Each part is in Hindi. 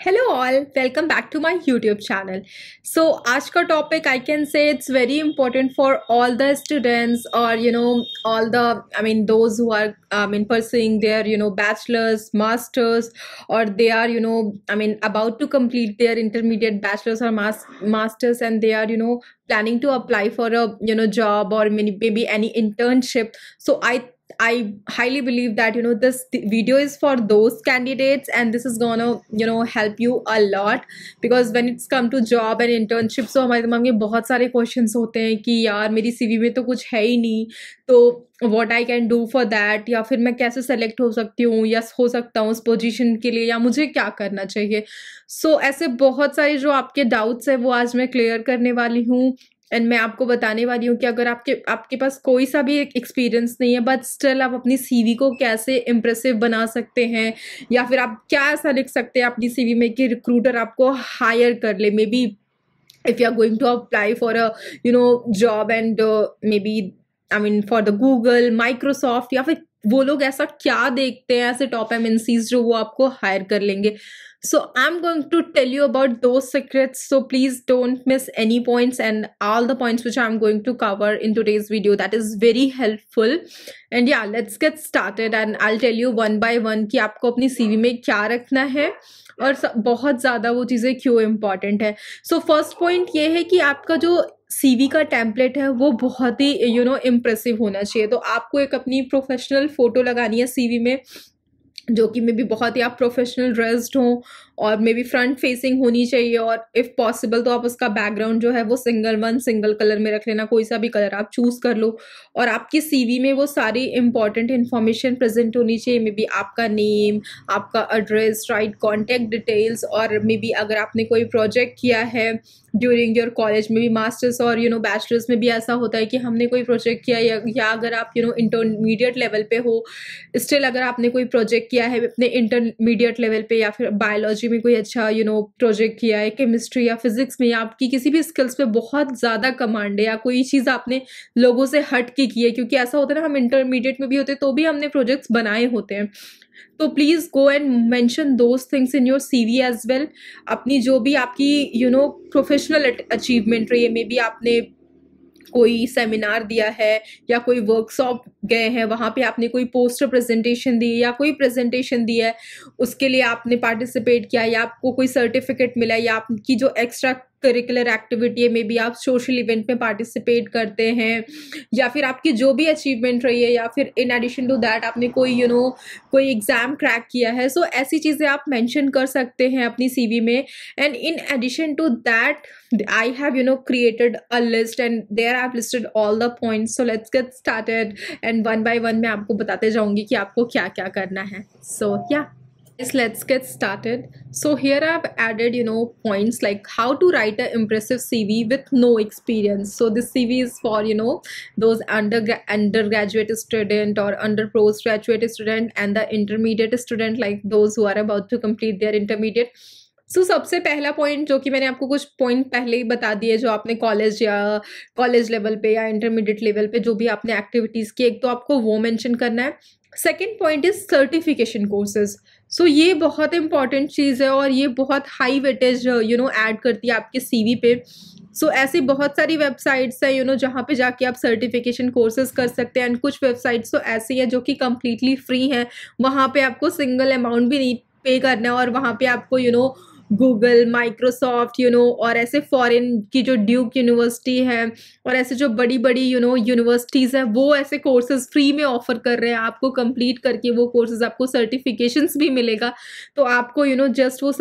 Hello all, welcome back to my YouTube channel. So आज का topic I can say it's very important for all the students or all the those who are pursuing their bachelor's, masters, or they are about to complete their intermediate bachelor's or masters, and they are planning to apply for a job or maybe any internship. So I highly believe that this video is for those candidates, and this is gonna help you a lot, because when it's come to job and internship, so हमारे दिमाग में बहुत सारे क्वेश्चंस होते हैं कि यार मेरी सीवी में तो कुछ है ही नहीं, तो what I can do for that, या फिर मैं कैसे सेलेक्ट हो सकती हूँ या हो सकता हूँ उस पोजीशन के लिए, या मुझे क्या करना चाहिए. सो ऐसे बहुत सारे जो आपके डाउट्स है वो आज मैं क्लियर करने वाली हूँ. एंड मैं आपको बताने वाली हूँ कि अगर आपके पास कोई सा भी एक्सपीरियंस नहीं है, बट स्टिल आप अपनी सीवी को कैसे इम्प्रेसिव बना सकते हैं, या फिर आप क्या ऐसा लिख सकते हैं अपनी सीवी में कि रिक्रूटर आपको हायर कर ले. May be if you are going to apply for a job, and maybe for the Google, Microsoft, या फिर वो लोग ऐसा क्या देखते हैं ऐसे टॉप MNCs जो वो आपको हायर कर लेंगे. So I'm going to tell you about those secrets, so please don't miss any points, and all the points which I'm going to cover in today's video, that is very helpful. And yeah, let's get started, and I'll tell you one by one कि आपको अपनी CV में क्या रखना है और बहुत ज़्यादा वो चीज़ें क्यों इम्पॉर्टेंट है. सो फर्स्ट पॉइंट ये है कि आपका जो सीवी का टेम्पलेट है वो बहुत ही इम्प्रेसिव होना चाहिए. तो आपको एक अपनी प्रोफेशनल फ़ोटो लगानी है सीवी में, जो कि मे बी बहुत ही आप प्रोफेशनल ड्रेस्ड हों, और मे बी फ्रंट फेसिंग होनी चाहिए, और इफ़ पॉसिबल तो आप उसका बैकग्राउंड जो है वो सिंगल कलर में रख लेना, कोई सा भी कलर आप चूज़ कर लो. और आपकी सीवी में वो सारी इंपॉर्टेंट इन्फॉर्मेशन प्रेजेंट होनी चाहिए. मे बी आपका नेम, आपका एड्रेस, राइट कॉन्टैक्ट डिटेल्स, और मे बी अगर आपने कोई प्रोजेक्ट किया है ड्यूरिंग योर कॉलेज में भी, मास्टर्स और बैचलर्स में भी ऐसा होता है कि हमने कोई प्रोजेक्ट किया, या अगर आप इंटरमीडिएट लेवल पे हो, स्टिल अगर आपने कोई प्रोजेक्ट किया है अपने इंटरमीडिएट लेवल पे, या फिर बायोलॉजी में कोई अच्छा प्रोजेक्ट किया है, केमिस्ट्री या फिजिक्स में, या आपकी किसी भी स्किल्स पे बहुत ज़्यादा कमांड है, या कोई चीज़ आपने लोगों से हट के की है, क्योंकि ऐसा होता है ना, हम इंटरमीडिएट में भी होते हैं तो भी हमने प्रोजेक्ट्स बनाए होते हैं. तो please go and mention those things in your CV as well. अपनी जो भी आपकी प्रोफेशनल अचीवमेंट रही है, मे बी आपने कोई सेमिनार दिया है या कोई वर्कशॉप गए हैं, वहाँ पे आपने कोई पोस्टर प्रेजेंटेशन दी या कोई प्रेजेंटेशन दी है, उसके लिए आपने पार्टिसिपेट किया, या आपको कोई सर्टिफिकेट मिला, या आपकी जो एक्स्ट्रा करिकुलर एक्टिविटी है, मे बी आप सोशल इवेंट में पार्टिसिपेट करते हैं, या फिर आपकी जो भी अचीवमेंट रही है, या फिर इन एडिशन टू दैट आपने कोई कोई एग्ज़ाम क्रैक किया है. सो ऐसी चीज़ें आप मेंशन कर सकते हैं अपनी सीवी में. And in addition to that I have created a list, and there I've listed all the points. So let's get started, and one by one मैं आपको बताते जाऊंगी कि आपको क्या क्या करना है. So yeah, let's get started. So here I've added points like how to write an impressive CV with no experience. So this CV is for those undergraduate student or postgraduate student, and the intermediate student, like those who are about to complete their intermediate. सो सबसे पहला पॉइंट, जो कि मैंने आपको कुछ पॉइंट पहले ही बता दिए, जो आपने कॉलेज लेवल पे या इंटरमीडिएट लेवल पे जो भी आपने एक्टिविटीज़ की, एक तो आपको वो मेंशन करना है. Second point is certification courses. So ये बहुत इंपॉर्टेंट चीज़ है, और ये बहुत हाई वेटेज ऐड करती है आपके सीवी पे. सो ऐसी बहुत सारी वेबसाइट्स है जहाँ पे जाके आप सर्टिफिकेशन कोर्सेज कर सकते हैं. एंड कुछ वेबसाइट्स तो ऐसी है जो कि कम्प्लीटली फ्री हैं, वहाँ पे आपको सिंगल अमाउंट भी नहीं पे करना है, और वहाँ पे आपको गूगल, माइक्रोसॉफ्ट और ऐसे फॉरेन की जो ड्यूक यूनिवर्सिटी है, और ऐसे जो बड़ी बड़ी यूनिवर्सिटीज़ हैं, वो ऐसे कोर्सेज फ्री में ऑफर कर रहे हैं. आपको कंप्लीट करके वो कोर्सेज आपको सर्टिफिकेशंस भी मिलेगा. तो आपको जस्ट वो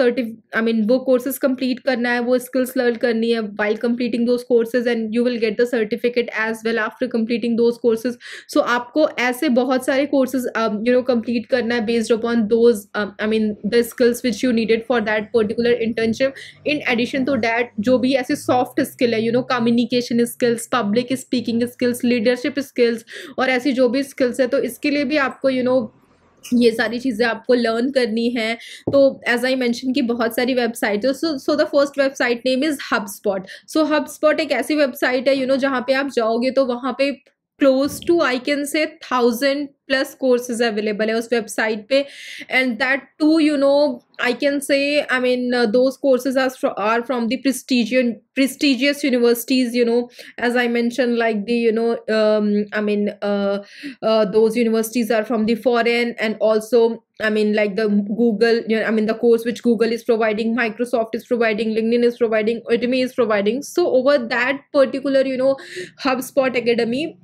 वो कोर्सेज कंप्लीट करना है, वो स्किल्स लर्न करनी है while completing those courses, and you will get the certificate as well after completing those courses. So आपको ऐसे बहुत सारे कोर्सेज कंप्लीट करना है based upon those the skills which you needed for that internship. In addition to that जो भी ऐसे सॉफ्ट स्किल है, communication skills, public speaking skills, leadership skills, और ऐसी जो भी स्किल्स है, तो इसके लिए भी आपको ये सारी चीज़ें आपको लर्न करनी है. तो एज आई मेंशन कि बहुत सारी वेबसाइट है. So the first website name is HubSpot. So HubSpot एक ऐसी वेबसाइट है जहाँ पे आप जाओगे तो वहाँ पे close to, I can say, 1,000+ courses available है उस वेबसाइट पे. And that too, I can say, I mean, those courses are from the prestigious universities, as I mentioned, like the, those universities are from the foreign, and also, I mean, like the Google, the course which Google is providing, Microsoft is providing, LinkedIn is providing, Udemy is providing. So over that particular, HubSpot Academy,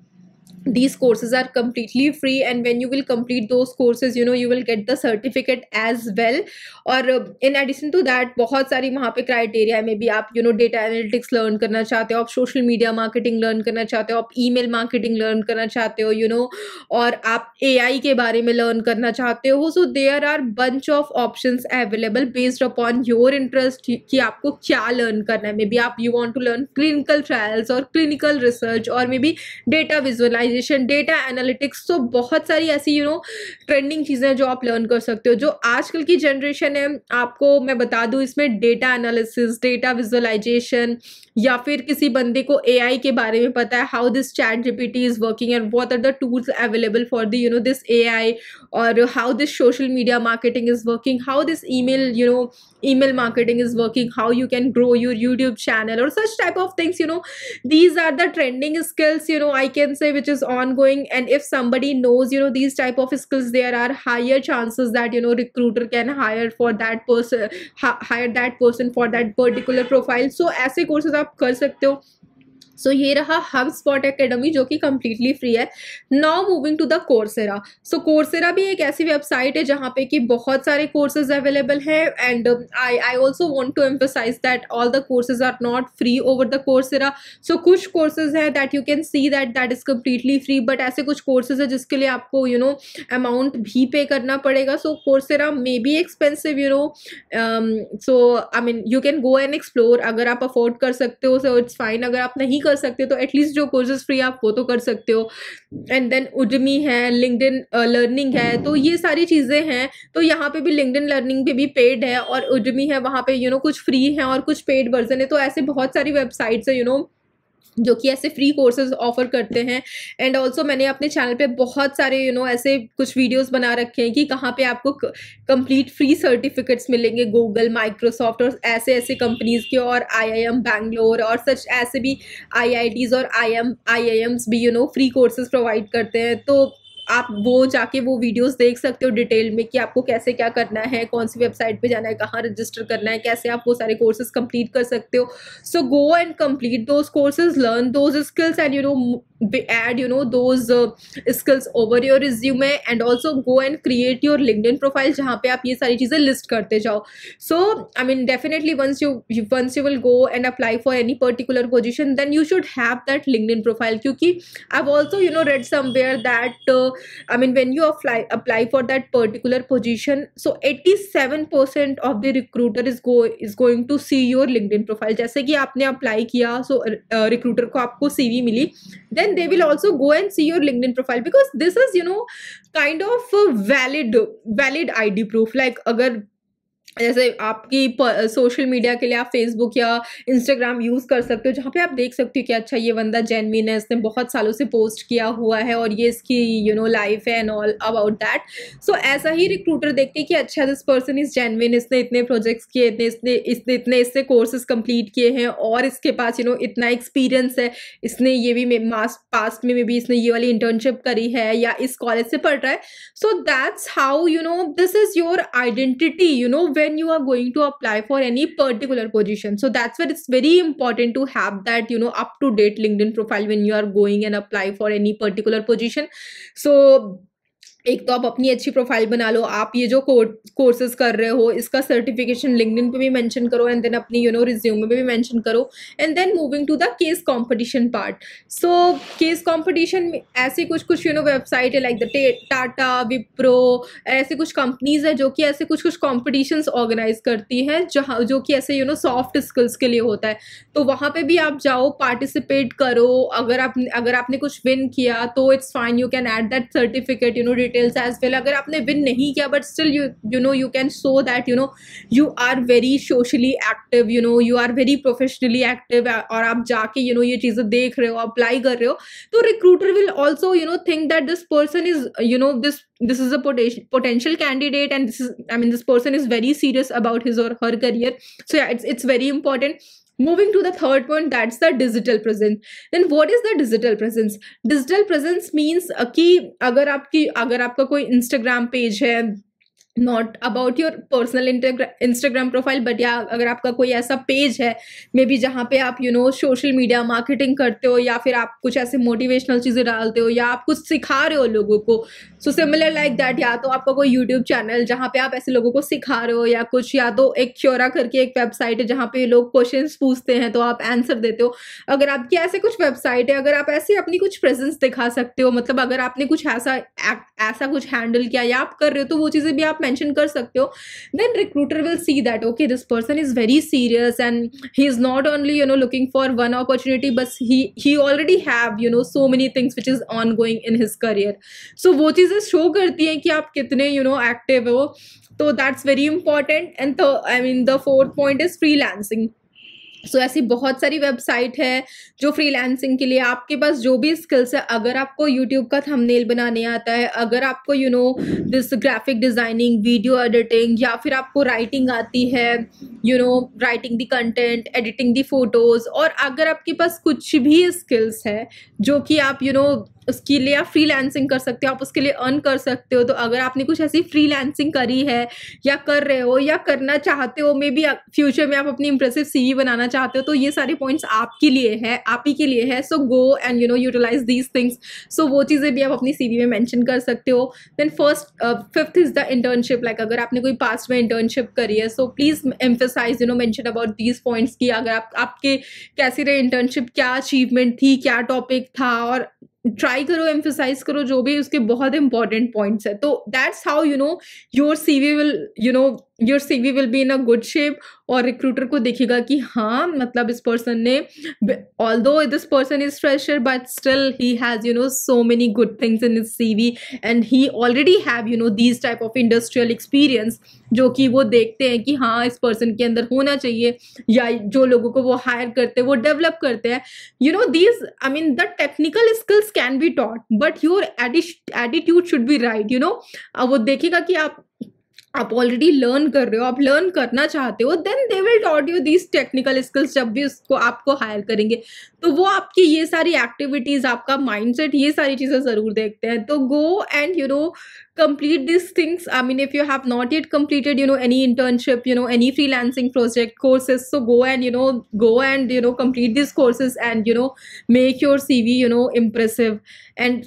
these courses are completely free, and when you will complete those courses, you will get the certificate as well. और in addition to that, बहुत सारी वहाँ पे क्राइटेरिया है. मे बी आप डेटा एनालिटिक्स लर्न करना चाहते हो, आप सोशल मीडिया मार्केटिंग लर्न करना चाहते हो, आप ईमेल मार्केटिंग लर्न करना चाहते हो, और आप AI के बारे में लर्न करना चाहते हो. So there are bunch of options available based upon your interest कि आपको क्या लर्न करना है. मे बी आप you want to learn clinical trials और क्लिनिकल रिसर्च, और maybe data visualization, data analytics. तो बहुत सारी ऐसी ट्रेंडिंग चीजें हैं जो आप लर्न कर सकते हो. जो आजकल की जनरेशन है, आपको मैं बता दूं, इसमें डेटा एनालिसिस, डेटा विजुअलाइजेशन, या फिर किसी बंदे को AI के बारे में पता है, how this chat GPT is working and what are the tools available for the this AI, और how this social media marketing is working, how this email marketing is working, how you can grow your YouTube channel, or such type of things. These are the trending skills, I can say, which is ongoing. And if somebody knows these type of skills, there are higher chances that recruiter can hire for that person, hire that person for that particular profile. So ऐसे courses आप कर सकते हो. सो ये रहा HubSpot Academy जो कि कम्प्लीटली फ्री है. Now moving to the Coursera. So Coursera भी एक ऐसी वेबसाइट है जहाँ पे कि बहुत सारे कोर्सेज अवेलेबल है. And I also want to emphasize that all the courses are not free over the Coursera. So कुछ कोर्सेज है that you can see that is completely free, but ऐसे कुछ कोर्सेज है जिसके लिए आपको अमाउंट भी पे करना पड़ेगा. So Coursera may be expensive, so I mean you can go and explore. अगर आप अफोर्ड कर सकते हो सो इट्स फाइन, अगर आप नहीं कर सकते हो तो एटलीस्ट जो कोर्सेज फ्री आप वो तो कर सकते हो. एंड देन उडमी है, लिंक्डइन लर्निंग है, तो ये सारी चीजें हैं. तो यहाँ पे भी लिंक्डइन लर्निंग पे भी पेड है, और उडमी है, वहाँ पे कुछ फ्री है और कुछ पेड वर्जन है. तो ऐसे बहुत सारी वेबसाइट्स है जो कि ऐसे फ्री कोर्सेज ऑफर करते हैं. एंड ऑल्सो मैंने अपने चैनल पे बहुत सारे ऐसे कुछ वीडियोस बना रखे हैं कि कहाँ पे आपको कंप्लीट फ्री सर्टिफिकेट्स मिलेंगे, गूगल, माइक्रोसॉफ्ट और ऐसे ऐसे कंपनीज के, और IIM बैंगलोर और सच ऐसे भी IITs और IIMs भी फ्री कोर्सेज प्रोवाइड करते हैं. तो आप वो जाके वो वीडियोस देख सकते हो डिटेल में कि आपको कैसे क्या करना है, कौन सी वेबसाइट पे जाना है, कहाँ रजिस्टर करना है, कैसे आप वो सारे कोर्सेज कंप्लीट कर सकते हो. So go and complete those courses, learn those skills, and add those skills over your resume, and also go and create your LinkedIn profile जहाँ पे आप ये सारी चीजें लिस्ट करते जाओ. So I mean definitely once you will go and apply for any particular position, then you should have that LinkedIn profile. क्योंकि I've also read somewhere that I mean when you apply for that particular position, so 87% of the recruiter is going to see your LinkedIn profile. जैसे कि आपने अप्लाई किया, so recruiter को आपको CV milli, then they will also go and see your LinkedIn profile, because this is kind of a valid ID proof. Like अगर जैसे आपकी सोशल मीडिया के लिए आप फेसबुक या इंस्टाग्राम यूज़ कर सकते हो, जहाँ पे आप देख सकते हो कि अच्छा ये बंदा जेन्युइन है, इसने बहुत सालों से पोस्ट किया हुआ है और ये इसकी लाइफ है एंड ऑल अबाउट दैट. सो ऐसा ही रिक्रूटर देखते हैं कि अच्छा दिस पर्सन इज जेन्युइन, इसने इतने प्रोजेक्ट्स किए, इससे कोर्सेज कंप्लीट किए हैं, और इसके पास इतना एक्सपीरियंस है, इसने ये भी पास्ट में भी इसने ये वाली इंटर्नशिप करी है या इस कॉलेज से पढ़ रहा है. So that's how this is your identity when you are going to apply for any particular position. So that's where it's very important to have that up to date LinkedIn profile when you are going and apply for any particular position. So एक तो आप अपनी अच्छी प्रोफाइल बना लो, आप ये जो कोर्सेज कर रहे हो इसका सर्टिफिकेशन लिंक्डइन पे भी मेंशन करो, एंड देन अपनी रिज्यूमे पे भी मेंशन करो. And then moving to the case competition part. So case competition में ऐसे कुछ वेबसाइट है लाइक द टाटा, विप्रो, ऐसे कुछ कंपनीज है जो कि ऐसे कुछ कॉम्पिटिशन्स ऑर्गेनाइज करती हैं जो कि ऐसे सॉफ्ट स्किल्स के लिए होता है. तो वहाँ पे भी आप जाओ, पार्टिसिपेट करो. अगर आपने कुछ विन किया तो it's fine, you can add that certificate details as well. अगर आपने विन नहीं किया but still you know you can show that you are very socially active, you are very professionally active, और आप जाके ये चीज़ें देख रहे हो, अप्लाई कर रहे हो, तो recruiter will also think that this person is this is a potential candidate, and this person is very serious about his or her career. So yeah, it's very important. Moving to the third point, that's the digital presence. Then what is the digital presence? Digital presence means कि अगर आपका कोई Instagram page है, not about your personal Instagram profile, but या अगर आपका कोई ऐसा पेज है मे बी जहाँ पे आप सोशल मीडिया मार्केटिंग करते हो, या फिर आप कुछ ऐसे मोटिवेशनल चीज़ें डालते हो, या आप कुछ सिखा रहे हो लोगों को, सो सिमिलर लाइक दैट. या तो आपका कोई यूट्यूब चैनल जहाँ पे आप ऐसे लोगों को सिखा रहे हो, या कुछ, या तो एक क्योरा करके एक वेबसाइट है जहाँ पे लोग क्वेश्चंस पूछते हैं तो आप आंसर देते हो. अगर आपकी ऐसे कुछ वेबसाइट है, अगर आप ऐसे अपनी कुछ प्रेजेंस दिखा सकते हो, मतलब अगर आपने कुछ ऐसा कुछ हैंडल किया या आप कर रहे हो, तो वो चीज़ें भी आप मेंशन कर सकते हो. Then recruiter will see that okay this person is very serious and he is not only looking for one opportunity, बस he already have so many things which is on going in his career. So वो चीज़ें शो करती हैं कि आप कितने एक्टिव हो. तो that's very important. And the fourth point is freelancing. So ऐसी बहुत सारी वेबसाइट है जो फ्रीलांसिंग के लिए, आपके पास जो भी स्किल्स है, अगर आपको यूट्यूब का थंबनेल बनाने आता है, अगर आपको this graphic designing, video editing, या फिर आपको राइटिंग आती है, writing the content, editing the photos, और अगर आपके पास कुछ भी स्किल्स है जो कि आप उसके लिए आप फ्रीलांसिंग कर सकते हो, आप उसके लिए अर्न कर सकते हो. तो अगर आपने कुछ ऐसी फ्रीलांसिंग करी है, या कर रहे हो, या करना चाहते हो, मे बी फ्यूचर में आप अपनी इंप्रेसिव सीवी बनाना चाहते हो, तो ये सारे पॉइंट्स आपके लिए है, आप ही के लिए है. So go and utilize these things. So वो चीज़ें भी आप अपनी सीवी में मेंशन कर सकते हो. Then fifth is the internship. Like अगर आपने कोई पास्ट में इंटर्नशिप करी है, so please emphasize mention about these points की अगर आपके कैसी रहे इंटर्नशिप, क्या अचीवमेंट थी, क्या टॉपिक था, और ट्राई करो, एम्फेसाइज करो जो भी उसके बहुत इंपॉर्टेंट पॉइंट्स है. तो that's how your CV will be in a good shape. और रिक्रूटर को देखेगा कि हाँ, मतलब इस पर्सन ने, although this person is fresher, but still he has so many good things in his CV, and he already have these type of industrial experience, जो कि वो देखते हैं कि हाँ इस पर्सन के अंदर होना चाहिए, या जो लोगों को वो हायर करते हैं वो डेवलप करते हैं. These the technical skills can be taught, but your attitude should be right. वो देखेगा कि आप ऑलरेडी लर्न कर रहे हो, आप लर्न करना चाहते हो, then they will taught you these technical skills जब भी उसको आपको हायर करेंगे. तो वो आपकी ये सारी एक्टिविटीज़, आपका माइंडसेट, ये सारी चीज़ें ज़रूर देखते हैं. तो go and complete these things. If you have not yet completed any internship, any freelancing project courses, so go and complete these courses and make your CV impressive. And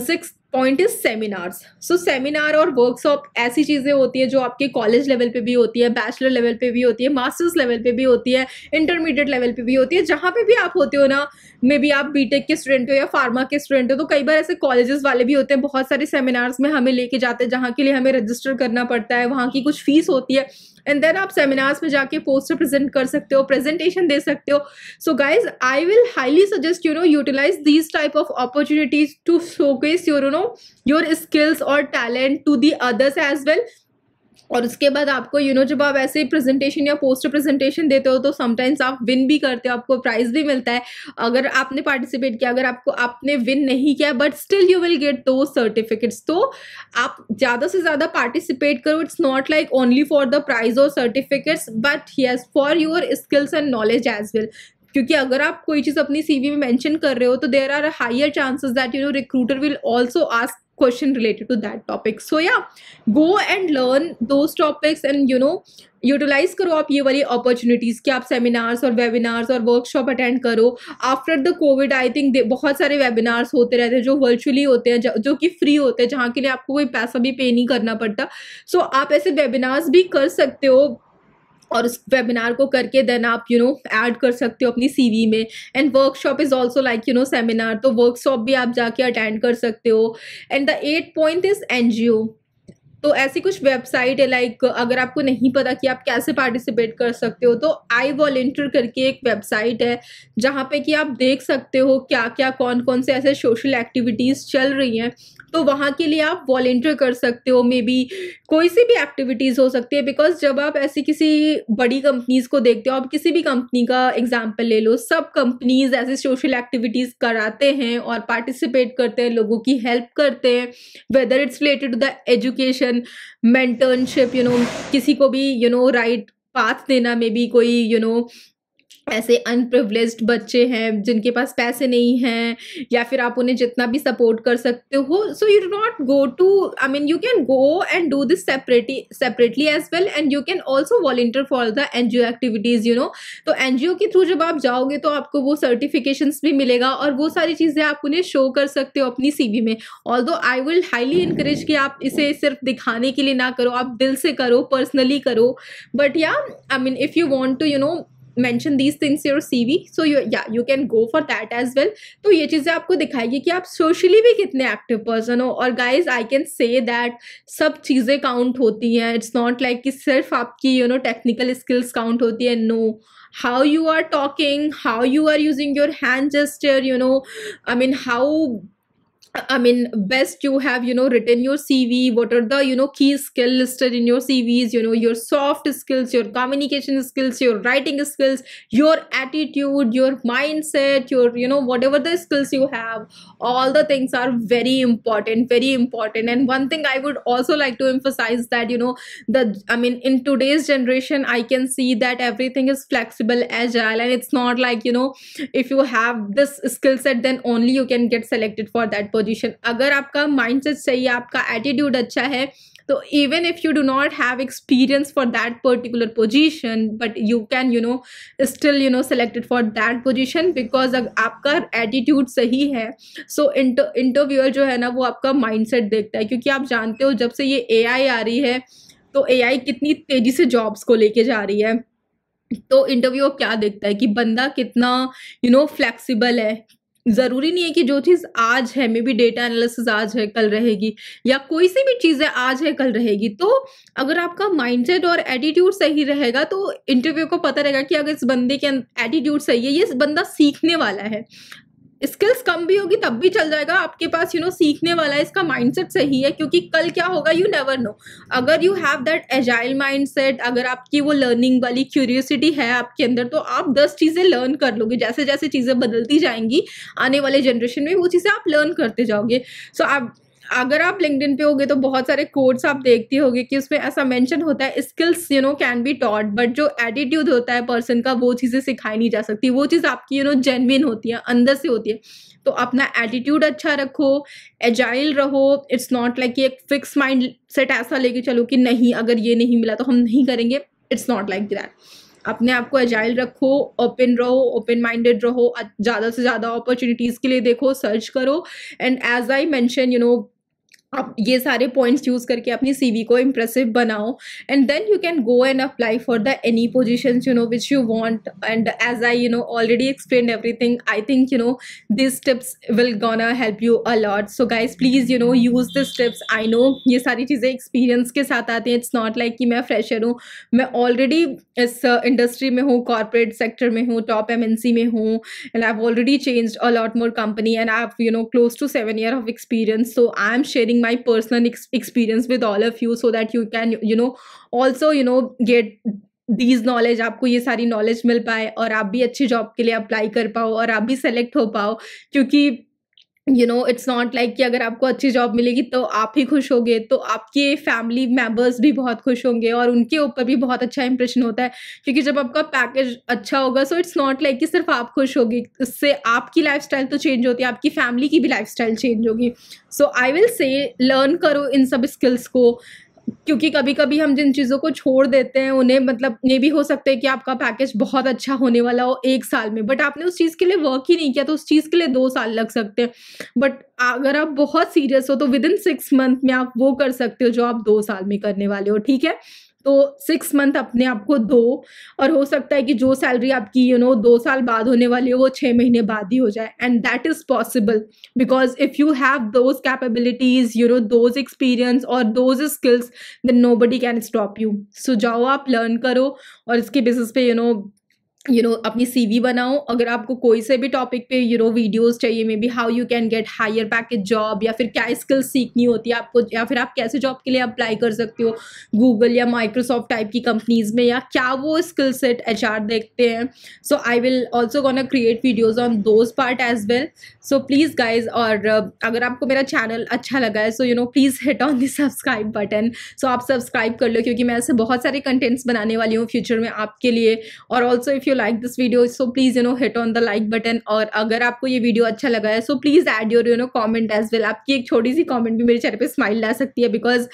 sixth point is seminars. So seminar और वर्कशॉप ऐसी चीज़ें होती है जो आपके कॉलेज लेवल पे भी होती है, बैचलर लेवल पे भी होती है, मास्टर्स लेवल पे भी होती है, इंटरमीडिएट लेवल पे भी होती है. जहाँ पे भी आप होते हो ना, मे बी आप बीटेक के स्टूडेंट हो या फार्मा के स्टूडेंट हो, तो कई बार ऐसे कॉलेजेस वाले भी होते हैं, बहुत सारे सेमिनार्स में हमें लेके जाते हैं जहाँ के लिए हमें रजिस्टर करना पड़ता है, वहाँ की कुछ फीस होती है, एंड देन आप सेमिनार्स में जाके पोस्टर प्रेजेंट कर सकते हो, प्रेजेंटेशन दे सकते हो. So guys, I will highly suggest utilize these type of opportunities to showcase your skills और talent to the others as well. और उसके बाद आपको जब आप ऐसे प्रेजेंटेशन या पोस्टर प्रेजेंटेशन देते हो, तो समटाइम्स आप विन भी करते हो, आपको प्राइज भी मिलता है अगर आपने पार्टिसिपेट किया. अगर आपने विन नहीं किया, but still you will get दो सर्टिफिकेट्स. तो आप ज़्यादा से ज़्यादा पार्टिसिपेट करो. It's not like only for the prize और certificates, but yes for your skills and knowledge as well. क्योंकि अगर आप कोई चीज़ अपनी सीवी में मेंशन कर रहे हो, तो there are higher chances that recruiter will also ask question related to that topic. So yeah, go and learn those topics and utilize करो आप ये वाली अपॉर्चुनिटीज़ कि आप सेमिनार्स और वेबिनार्स और वर्कशॉप अटेंड करो. After the Covid I think बहुत सारे वेबिनार्स होते रहते हैं जो वर्चुअली होते हैं, जो कि फ्री होते हैं, जहाँ के लिए आपको कोई पैसा भी पे नहीं करना पड़ता. सो आप ऐसे वेबिनार्स भी कर सकते हो, और उस वेबिनार को करके देन आप ऐड कर सकते हो अपनी सीवी में. And workshop is also like seminar, तो वर्कशॉप भी आप जाके अटेंड कर सकते हो. And the 8th point is NGO. तो ऐसी कुछ वेबसाइट है, लाइक अगर आपको नहीं पता कि आप कैसे पार्टिसिपेट कर सकते हो, तो आई वॉलंटियर करके एक वेबसाइट है जहाँ पे कि आप देख सकते हो क्या क्या कौन कौन से ऐसे सोशल एक्टिविटीज़ चल रही हैं, तो वहाँ के लिए आप वॉलंटियर कर सकते हो। मे बी कोई सी भी एक्टिविटीज़ हो सकती है, बिकॉज जब आप ऐसी किसी बड़ी कंपनीज को देखते हो, आप किसी भी कंपनी का एग्जाम्पल ले लो, सब कंपनीज ऐसे सोशल एक्टिविटीज़ कराते हैं और पार्टिसिपेट करते हैं, लोगों की हेल्प करते हैं, whether it's related to the education, mentorship, किसी को भी राइट पाथ देना, मे बी कोई ऐसे अनप्रिविलेज्ड बच्चे हैं जिनके पास पैसे नहीं हैं, या फिर आप उन्हें जितना भी सपोर्ट कर सकते हो, so you do not go to, I mean you can go and do this separately as well, and you can also volunteer for the NGO activities, तो एनजीओ के थ्रू जब आप जाओगे तो आपको वो सर्टिफिकेशंस भी मिलेगा और वो सारी चीज़ें आप उन्हें शो कर सकते हो अपनी सीवी में। Although I will highly encourage कि आप इसे सिर्फ दिखाने के लिए ना करो, आप दिल से करो, पर्सनली करो, but yeah I mean if you want to mention these things your CV, so you can go for that as well। तो ये चीज़ें आपको दिखाएगी कि आप सोशली भी कितने एक्टिव पर्सन हो। और guys I can say that सब चीज़ें काउंट होती हैं, इट्स नॉट लाइक कि सिर्फ आपकी टेक्निकल स्किल्स काउंट होती है, no, how you are talking, how you are using your hand gesture, I mean how best you have written your CV, what are the key skill listed in your CVs, your soft skills, your communication skills, your writing skills, your attitude, your mindset, your whatever the skills you have, all the things are very important, very important। And one thing I would also like to emphasize that in today's generation I can see that everything is flexible, agile, and it's not like if you have this skill set then only you can get selected for that position। अगर आपका माइंडसेट सही है, आपका एटीट्यूड अच्छा है, तो even if you do not have experience for that particular position, but you can still selected for that position, because आपका एटीट्यूड सही है। सो इंटरव्यूअर जो है ना वो आपका माइंडसेट देखता है, क्योंकि आप जानते हो जब से ये एआई आ रही है तो एआई कितनी तेजी से जॉब्स को लेके जा रही है, तो इंटरव्यू क्या देखता है कि बंदा कितना फ्लेक्सिबल है। ज़रूरी नहीं है कि जो चीज़ आज है, मे बी डेटा एनालिसिस आज है कल रहेगी, या कोई सी भी चीज़ है आज है कल रहेगी। तो अगर आपका माइंडसेट और एटीट्यूड सही रहेगा तो इंटरव्यू को पता रहेगा कि अगर इस बंदे के एटीट्यूड सही है, ये बंदा सीखने वाला है, स्किल्स कम भी होगी तब भी चल जाएगा, आपके पास सीखने वाला है, इसका माइंडसेट सही है, क्योंकि कल क्या होगा यू नेवर नो। अगर you have that agile mindset, अगर आपकी वो लर्निंग वाली क्यूरियोसिटी है आपके अंदर, तो आप 10 चीज़ें लर्न कर लोगे। जैसे जैसे चीज़ें बदलती जाएंगी आने वाले जनरेशन में, वो चीज़ें आप लर्न करते जाओगे। सो आप अगर आप लिंक्डइन पे होगे तो बहुत सारे कोड्स आप देखते होगे कि उसमें ऐसा मेंशन होता है skills can be taught, but जो एटीट्यूड होता है पर्सन का वो चीज़ें सिखाई नहीं जा सकती, वो चीज़ आपकी जेन्युइन होती है, अंदर से होती है। तो अपना एटीट्यूड अच्छा रखो, एजाइल रहो, इट्स नॉट लाइक कि एक फिक्स माइंड सेट ऐसा लेके चलो कि नहीं अगर ये नहीं मिला तो हम नहीं करेंगे, इट्स नॉट लाइक दैट। अपने आप को एजाइल रखो, ओपन रहो, ओपन माइंडेड रहो, ज़्यादा से ज़्यादा अपॉर्चुनिटीज़ के लिए देखो, सर्च करो, एंड एज आई मेंशन आप ये सारे पॉइंट्स यूज़ करके अपनी सीवी को इम्प्रेसिव बनाओ, and then you can go and apply for the any positions which you want. And as I already explained everything, I think this tips will gonna help you a lot. So guys please use this tips. I know ये सारी चीज़ें एक्सपीरियंस के साथ आती हैं, इट्स नॉट लाइक कि मैं फ्रेशर हूँ, मैं ऑलरेडी इस इंडस्ट्री में हूँ, कॉर्पोरेट सेक्टर में हूँ, टॉप MNC में हूँ, and I have already changed a lot more company, and I have close to 7 years of experience। So I am sharing my personal experience with all of you so that you can also get these knowledge, आपको ये सारी नॉलेज मिल पाए और आप भी अच्छी जॉब के लिए अप्लाई कर पाओ और आप भी सेलेक्ट हो पाओ। क्योंकि इट्स नॉट लाइक कि अगर आपको अच्छी जॉब मिलेगी तो आप ही खुश होगे, तो आपके फैमिली मेम्बर्स भी बहुत खुश होंगे और उनके ऊपर भी बहुत अच्छा इंप्रेशन होता है। क्योंकि जब आपका पैकेज अच्छा होगा, सो इट्स नॉट लाइक कि सिर्फ आप खुश होगी, इससे आपकी लाइफस्टाइल तो चेंज होती है, आपकी फैमिली की भी लाइफस्टाइल चेंज होगी। सो आई विल से लर्न करो इन सब स्किल्स को, क्योंकि कभी कभी हम जिन चीज़ों को छोड़ देते हैं उन्हें मतलब ये भी हो सकता है कि आपका पैकेज बहुत अच्छा होने वाला हो 1 साल में, बट आपने उस चीज़ के लिए वर्क ही नहीं किया, तो उस चीज़ के लिए 2 साल लग सकते हैं। बट अगर आप बहुत सीरियस हो तो विद इन 6 months में आप वो कर सकते हो जो आप 2 साल में करने वाले हो, ठीक है। तो 6 मंथ अपने आप को दो, और हो सकता है कि जो सैलरी आपकी 2 साल बाद होने वाली है वो 6 महीने बाद ही हो जाए, and that is possible because if you have those capabilities, those experience और those skills, then nobody can stop you. So जाओ, आप लर्न करो और इसके बेसिस पे अपनी सीवी बनाओ। अगर आपको कोई से भी टॉपिक पे वीडियोस चाहिए, maybe how you can get higher package job, या फिर क्या स्किल्स सीखनी होती है आपको, या फिर आप कैसे जॉब के लिए अप्लाई कर सकते हो गूगल या माइक्रोसॉफ्ट टाइप की कंपनीज में, या क्या वो स्किल सेट एचआर देखते हैं। So I will also gonna create videos on those part as well. So please guys, और अगर आपको मेरा चैनल अच्छा लगा है, so please hit on the subscribe button. So आप सब्सक्राइब कर लो, क्योंकि मैं ऐसे बहुत सारे कंटेंट्स बनाने वाली हूँ फ्यूचर में आपके लिए। और also if you like this video, so please hit on the like button। और अगर आपको ये वीडियो अच्छा लगा है, so please add your comment as well। आपकी एक छोटी सी कमेंट भी मेरे चेहरे पे स्माइल ला सकती है, बिकॉज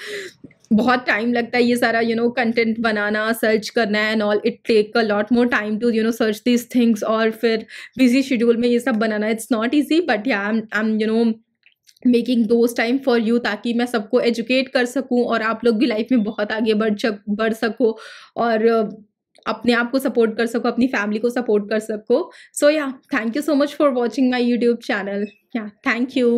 बहुत टाइम लगता है ये सारा कंटेंट बनाना, सर्च करना है and all. It take a lot more time to search this things, और फिर बिजी शेड्यूल में ये सब बनाना it's not easy, but yeah I am making those time for you, ताकि मैं सबको एजुकेट कर सकूं और आप लोग भी लाइफ में बहुत आगे बढ़ सको, और अपने आप को सपोर्ट कर सको, अपनी फैमिली को सपोर्ट कर सको। सो या, thank you so much for watching my YouTube channel. या, थैंक यू।